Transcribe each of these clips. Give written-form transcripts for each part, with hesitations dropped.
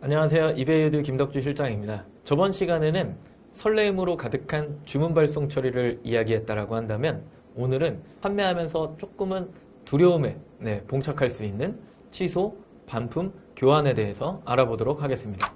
안녕하세요. 이베이드 김덕주 실장입니다. 저번 시간에는 설레임으로 가득한 주문 발송 처리를 이야기했다라고 한다면 오늘은 판매하면서 조금은 두려움에 봉착할 수 있는 취소, 반품, 교환에 대해서 알아보도록 하겠습니다.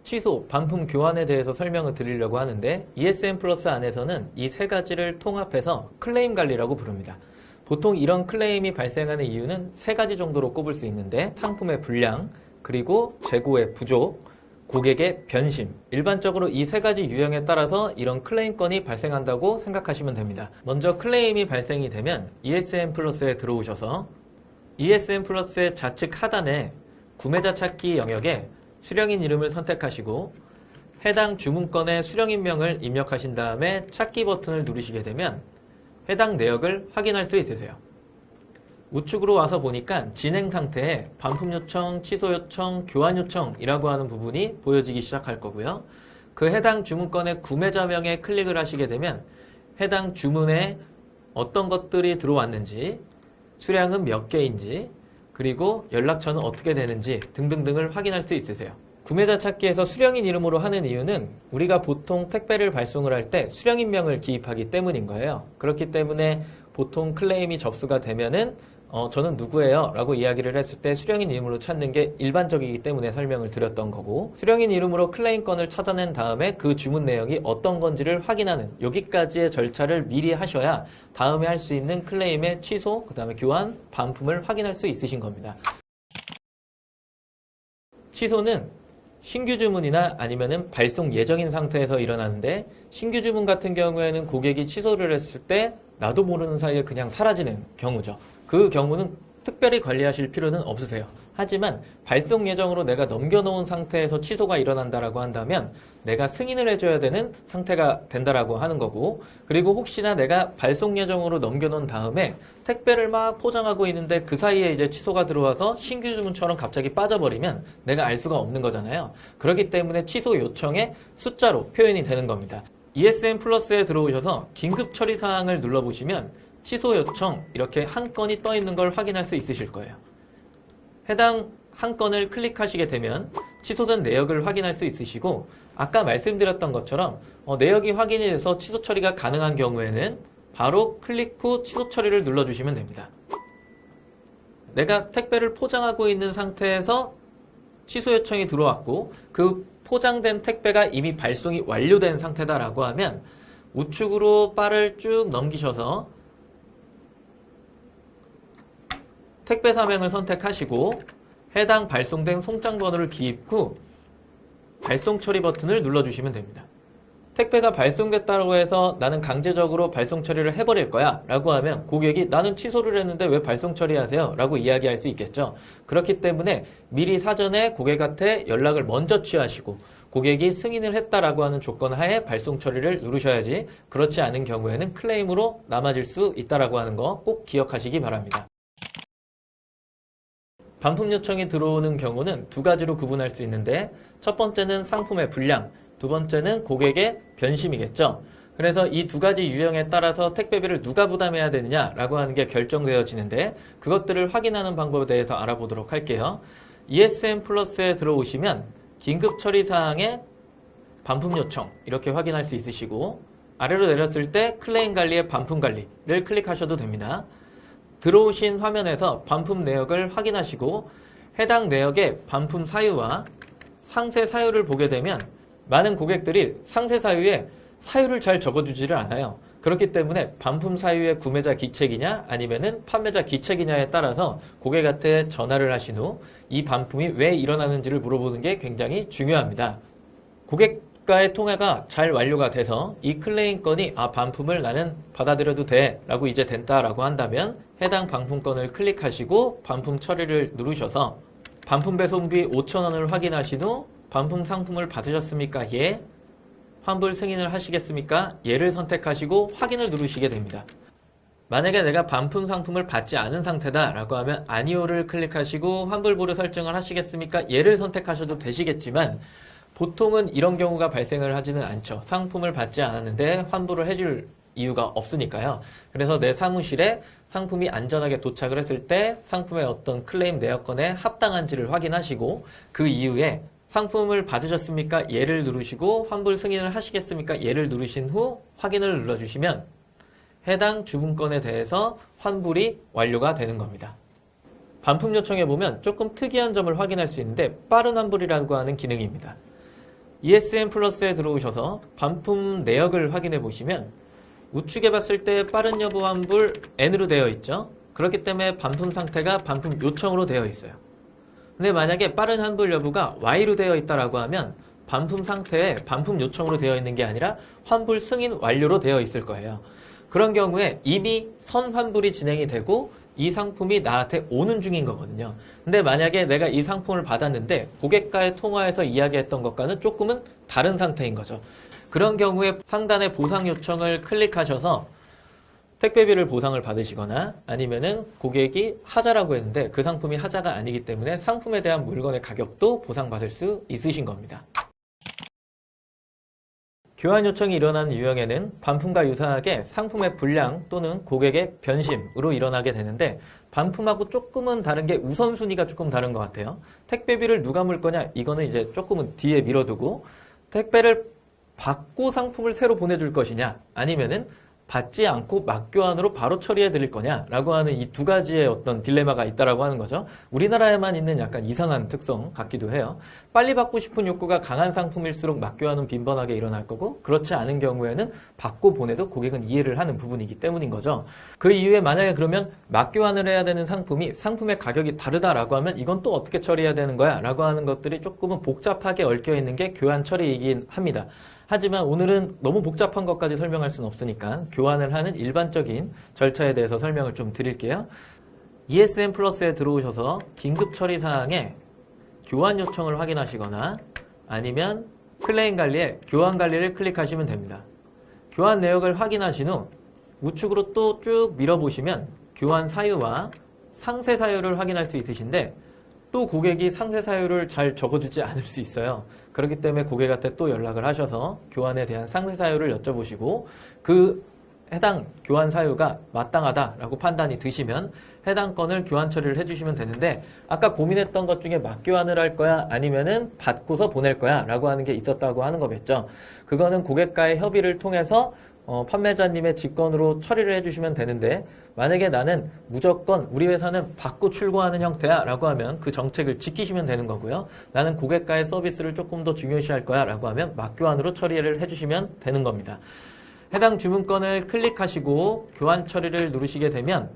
취소, 반품, 교환에 대해서 설명을 드리려고 하는데 ESN 플러스 안에서는 이 세 가지를 통합해서 클레임 관리라고 부릅니다. 보통 이런 클레임이 발생하는 이유는 세 가지 정도로 꼽을 수 있는데 상품의 불량, 그리고 재고의 부족, 고객의 변심. 일반적으로 이 세 가지 유형에 따라서 이런 클레임 건이 발생한다고 생각하시면 됩니다. 먼저 클레임이 발생이 되면 ESN 플러스에 들어오셔서 ESN 플러스의 좌측 하단에 구매자 찾기 영역에 수령인 이름을 선택하시고 해당 주문건의 수령인명을 입력하신 다음에 찾기 버튼을 누르시게 되면 해당 내역을 확인할 수 있으세요. 우측으로 와서 보니까 진행 상태에 반품 요청, 취소 요청, 교환 요청이라고 하는 부분이 보여지기 시작할 거고요. 그 해당 주문건의 구매자명에 클릭을 하시게 되면 해당 주문에 어떤 것들이 들어왔는지, 수량은 몇 개인지, 그리고 연락처는 어떻게 되는지 등등등을 확인할 수 있으세요. 구매자 찾기에서 수령인 이름으로 하는 이유는 우리가 보통 택배를 발송을 할 때 수령인명을 기입하기 때문인 거예요. 그렇기 때문에 보통 클레임이 접수가 되면은 저는 누구예요? 라고 이야기를 했을 때 수령인 이름으로 찾는 게 일반적이기 때문에 설명을 드렸던 거고, 수령인 이름으로 클레임 건을 찾아낸 다음에 그 주문 내역이 어떤 건지를 확인하는 여기까지의 절차를 미리 하셔야 다음에 할 수 있는 클레임의 취소, 그 다음에 교환, 반품을 확인할 수 있으신 겁니다. 취소는 신규 주문이나 아니면은 발송 예정인 상태에서 일어나는데, 신규 주문 같은 경우에는 고객이 취소를 했을 때 나도 모르는 사이에 그냥 사라지는 경우죠. 그 경우는 특별히 관리하실 필요는 없으세요. 하지만 발송 예정으로 내가 넘겨놓은 상태에서 취소가 일어난다라고 한다면 내가 승인을 해줘야 되는 상태가 된다라고 하는 거고, 그리고 혹시나 내가 발송 예정으로 넘겨놓은 다음에 택배를 막 포장하고 있는데 그 사이에 이제 취소가 들어와서 신규 주문처럼 갑자기 빠져버리면 내가 알 수가 없는 거잖아요. 그렇기 때문에 취소 요청의 숫자로 표현이 되는 겁니다. ESN 플러스에 들어오셔서 긴급 처리 사항을 눌러보시면 취소 요청 이렇게 한 건이 떠 있는 걸 확인할 수 있으실 거예요. 해당 한 건을 클릭하시게 되면 취소된 내역을 확인할 수 있으시고, 아까 말씀드렸던 것처럼 내역이 확인이 돼서 취소 처리가 가능한 경우에는 바로 클릭 후 취소 처리를 눌러주시면 됩니다. 내가 택배를 포장하고 있는 상태에서 취소 요청이 들어왔고 그 포장된 택배가 이미 발송이 완료된 상태다라고 하면 우측으로 바를 쭉 넘기셔서 택배 사명을 선택하시고 해당 발송된 송장 번호를 기입 후 발송 처리 버튼을 눌러주시면 됩니다. 택배가 발송됐다고 해서 나는 강제적으로 발송 처리를 해버릴 거야 라고 하면 고객이 나는 취소를 했는데 왜 발송 처리하세요? 라고 이야기할 수 있겠죠. 그렇기 때문에 미리 사전에 고객한테 연락을 먼저 취하시고 고객이 승인을 했다라고 하는 조건 하에 발송 처리를 누르셔야지, 그렇지 않은 경우에는 클레임으로 남아질 수 있다라고 하는 거 꼭 기억하시기 바랍니다. 반품 요청이 들어오는 경우는 두 가지로 구분할 수 있는데, 첫 번째는 상품의 불량, 두 번째는 고객의 변심이겠죠. 그래서 이 두 가지 유형에 따라서 택배비를 누가 부담해야 되느냐라고 하는 게 결정되어지는데, 그것들을 확인하는 방법에 대해서 알아보도록 할게요. ESN 플러스에 들어오시면 긴급 처리 사항에 반품 요청 이렇게 확인할 수 있으시고, 아래로 내렸을 때 클레임 관리의 반품 관리를 클릭하셔도 됩니다. 들어오신 화면에서 반품 내역을 확인하시고 해당 내역의 반품 사유와 상세 사유를 보게 되면 많은 고객들이 상세 사유에 사유를 잘 적어주지를 않아요. 그렇기 때문에 반품 사유의 구매자 기책이냐 아니면은 판매자 기책이냐에 따라서 고객한테 전화를 하신 후 이 반품이 왜 일어나는지를 물어보는 게 굉장히 중요합니다. 고객과의 통화가 잘 완료가 돼서 이 클레임 건이 반품을 나는 받아들여도 돼 라고 이제 된다라고 한다면 해당 반품건을 클릭하시고 반품 처리를 누르셔서 반품 배송비 5,000원을 확인하신 후 반품 상품을 받으셨습니까? 예. 환불 승인을 하시겠습니까? 예를 선택하시고 확인을 누르시게 됩니다. 만약에 내가 반품 상품을 받지 않은 상태다 라고 하면 아니오를 클릭하시고 환불 보류 설정을 하시겠습니까? 예를 선택하셔도 되시겠지만 보통은 이런 경우가 발생을 하지는 않죠. 상품을 받지 않았는데 환불을 해줄 이유가 없으니까요. 그래서 내 사무실에 상품이 안전하게 도착을 했을 때 상품의 어떤 클레임 내역건에 합당한지를 확인하시고 그 이후에 상품을 받으셨습니까? 예를 누르시고 환불 승인을 하시겠습니까? 예를 누르신 후 확인을 눌러주시면 해당 주문건에 대해서 환불이 완료가 되는 겁니다. 반품 요청에 보면 조금 특이한 점을 확인할 수 있는데 빠른 환불이라고 하는 기능입니다. ESN 플러스에 들어오셔서 반품 내역을 확인해 보시면 우측에 봤을 때 빠른 여부 환불 N으로 되어 있죠. 그렇기 때문에 반품 상태가 반품 요청으로 되어 있어요. 근데 만약에 빠른 환불 여부가 Y로 되어 있다라고 하면 반품 상태에 반품 요청으로 되어 있는 게 아니라 환불 승인 완료로 되어 있을 거예요. 그런 경우에 이미 선 환불이 진행이 되고 이 상품이 나한테 오는 중인 거거든요. 근데 만약에 내가 이 상품을 받았는데 고객과의 통화에서 이야기했던 것과는 조금은 다른 상태인 거죠. 그런 경우에 상단의 보상 요청을 클릭하셔서 택배비를 보상을 받으시거나 아니면은 고객이 하자라고 했는데 그 상품이 하자가 아니기 때문에 상품에 대한 물건의 가격도 보상받을 수 있으신 겁니다. 교환 요청이 일어나는 유형에는 반품과 유사하게 상품의 불량 또는 고객의 변심으로 일어나게 되는데 반품하고 조금은 다른 게 우선순위가 조금 다른 것 같아요. 택배비를 누가 물 거냐? 이거는 이제 조금은 뒤에 밀어두고 택배를 받고 상품을 새로 보내줄 것이냐? 아니면은 받지 않고 막교환으로 바로 처리해 드릴 거냐라고 하는 이 두 가지의 어떤 딜레마가 있다라고 하는 거죠. 우리나라에만 있는 약간 이상한 특성 같기도 해요. 빨리 받고 싶은 욕구가 강한 상품일수록 막교환은 빈번하게 일어날 거고 그렇지 않은 경우에는 받고 보내도 고객은 이해를 하는 부분이기 때문인 거죠. 그 이후에 만약에 그러면 막교환을 해야 되는 상품이 상품의 가격이 다르다라고 하면 이건 또 어떻게 처리해야 되는 거야? 라고 하는 것들이 조금은 복잡하게 얽혀 있는 게 교환 처리이긴 합니다. 하지만 오늘은 너무 복잡한 것까지 설명할 수는 없으니까 교환을 하는 일반적인 절차에 대해서 설명을 좀 드릴게요. ESN 플러스에 들어오셔서 긴급 처리 사항에 교환 요청을 확인하시거나 아니면 클레임 관리에 교환 관리를 클릭하시면 됩니다. 교환 내역을 확인하신 후 우측으로 또 쭉 밀어보시면 교환 사유와 상세 사유를 확인할 수 있으신데 또 고객이 상세 사유를 잘 적어주지 않을 수 있어요. 그렇기 때문에 고객한테 또 연락을 하셔서 교환에 대한 상세 사유를 여쭤보시고 그 해당 교환 사유가 마땅하다라고 판단이 드시면 해당 건을 교환 처리를 해주시면 되는데 아까 고민했던 것 중에 막교환을 할 거야 아니면은 받고서 보낼 거야 라고 하는 게 있었다고 하는 거겠죠. 그거는 고객과의 협의를 통해서 판매자님의 직권으로 처리를 해주시면 되는데 만약에 나는 무조건 우리 회사는 받고 출고하는 형태야 라고 하면 그 정책을 지키시면 되는 거고요. 나는 고객과의 서비스를 조금 더 중요시할 거야 라고 하면 막교환으로 처리를 해주시면 되는 겁니다. 해당 주문건을 클릭하시고 교환 처리를 누르시게 되면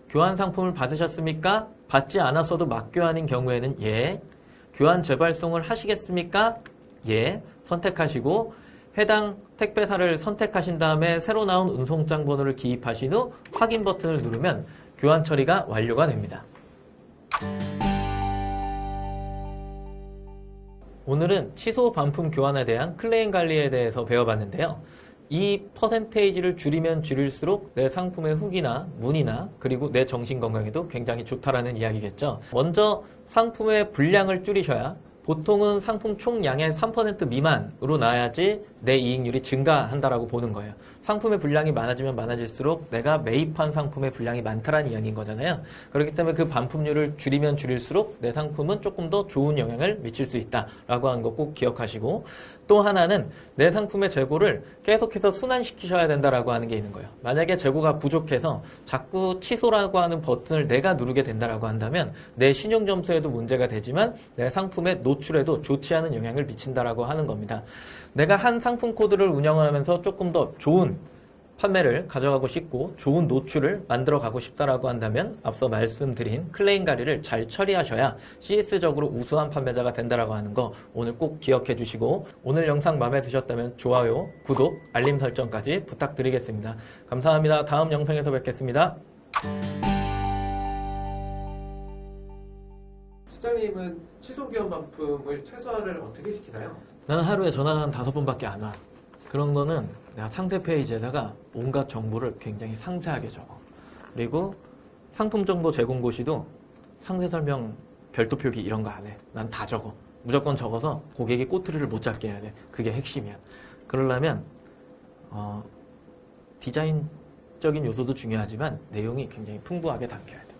교환 상품을 받으셨습니까? 받지 않았어도 막교환인 경우에는 예, 교환 재발송을 하시겠습니까? 예, 선택하시고 해당 택배사를 선택하신 다음에 새로 나온 운송장 번호를 기입하신 후 확인 버튼을 누르면 교환 처리가 완료가 됩니다. 오늘은 취소 반품 교환에 대한 클레임 관리에 대해서 배워봤는데요. 이 퍼센테이지를 줄이면 줄일수록 내 상품의 후기나 문의나 그리고 내 정신건강에도 굉장히 좋다라는 이야기겠죠. 먼저 상품의 분량을 줄이셔야 보통은 상품 총량의 3% 미만으로 나야지 내 이익률이 증가한다라고 보는 거예요. 상품의 분량이 많아지면 많아질수록 내가 매입한 상품의 분량이 많다라는 이야기인 거잖아요. 그렇기 때문에 그 반품률을 줄이면 줄일수록 내 상품은 조금 더 좋은 영향을 미칠 수 있다라고 하는 거 꼭 기억하시고 또 하나는 내 상품의 재고를 계속해서 순환시키셔야 된다라고 하는 게 있는 거예요. 만약에 재고가 부족해서 자꾸 취소라고 하는 버튼을 내가 누르게 된다라고 한다면 내 신용 점수에도 문제가 되지만 내 상품의 노출에도 좋지 않은 영향을 미친다라고 하는 겁니다. 내가 한 상품 코드를 운영하면서 조금 더 좋은 판매를 가져가고 싶고 좋은 노출을 만들어 가고 싶다라고 한다면 앞서 말씀드린 클레임 관리를 잘 처리하셔야 CS적으로 우수한 판매자가 된다라고 하는 거 오늘 꼭 기억해 주시고 오늘 영상 마음에 드셨다면 좋아요, 구독, 알림 설정까지 부탁드리겠습니다. 감사합니다. 다음 영상에서 뵙겠습니다. 실장님은 취소 교환 반품을 최소화를 어떻게 시키나요? 나는 하루에 전화가 한 5번밖에 안 와. 그런 거는 내가 상세 페이지에다가 온갖 정보를 굉장히 상세하게 적어. 그리고 상품 정보 제공 고시도 상세 설명 별도 표기 이런 거 안 해. 난 다 적어. 무조건 적어서 고객이 꼬투리를 못 잡게 해야 돼. 그게 핵심이야. 그러려면 디자인 과학적인 요소도 중요하지만 내용이 굉장히 풍부하게 담겨야 돼요.